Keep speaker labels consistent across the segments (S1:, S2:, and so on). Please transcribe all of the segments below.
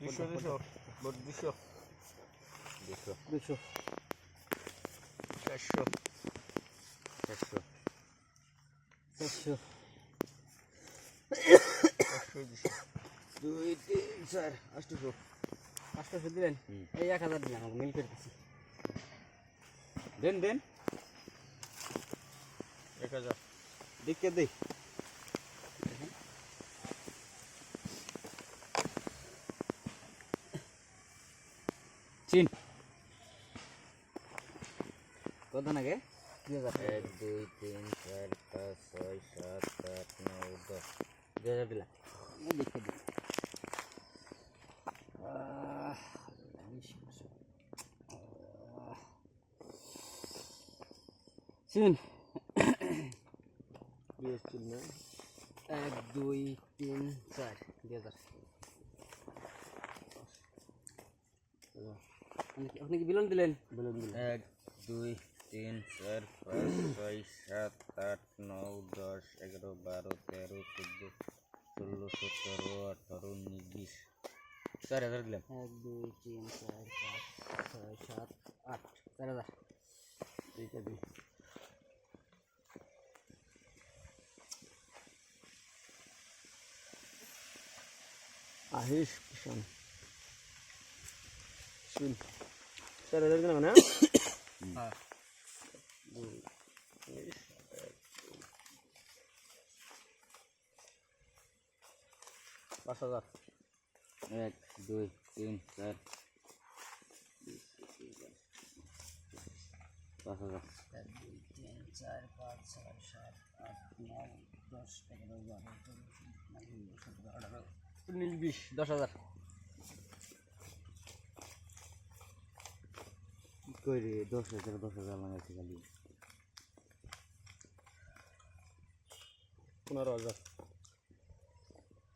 S1: 200 মোট 200 400 2 3 4 800
S2: দিলেন এই 1000 দিলাম আমাকে মিল করে দিছি
S1: দেন 1000 দেখে দে
S2: চিন কত নাগে 2000
S1: 1 2 3 4 5 6 7 8 9 10
S2: 2000 দিলাম দেখে দিই চিন 1 2 3 4 2000 আপনি কি বিলন দিলেন
S1: 1 2 3 4 5 6 7 8 9 10 11 12 13 14 16 17 18 19 20 4000 দিলাম
S2: 1 2 3 4 5 6 7 8 4000
S1: ঠিক আছে আহিস কিষান শুন 4000 দিলাম না
S2: হ্যাঁ
S1: 5000 1 2 3 4 5000
S2: 1 2 3 4 5 6 7 8 9 10 11 12 13 20 10000
S1: কই রে 10000 লাগাইছি খালি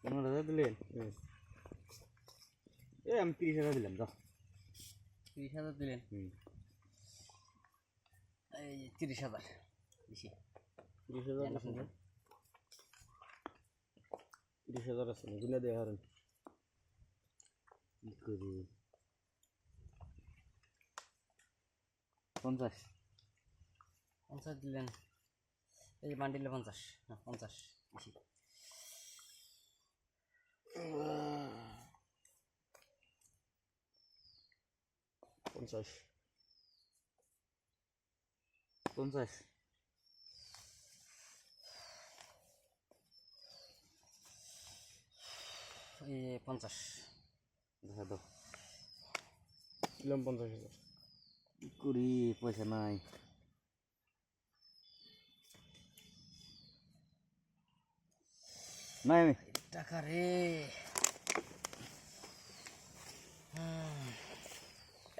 S1: 15000 দিলেন এ আমি 30000 দিলাম দাও
S2: 30000 দিলেন এই 30000 বেশি
S1: 30000 আছে না 30000 আছে না গুনা দেয়া হারেন কি করি
S2: 50 দিলেন এই বান্ডিলে 50 না 50 বেশি
S1: 50
S2: এই 50
S1: দেখা দাও দিলাম 50000 কি করি পয়সা নাই নাই
S2: টাকা রে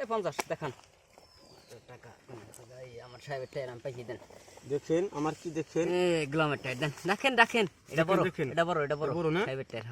S2: এই 50 দেখান টাকা আমার সাহেবের টাকা আমি পাইছি দেন
S1: দেখেন আমার কি দেখেন
S2: গ্লামের টাকা দেন দেখেন এটা বড়
S1: দেখেন।
S2: এটা বড়
S1: বড় না?
S2: সাহেবের টাকা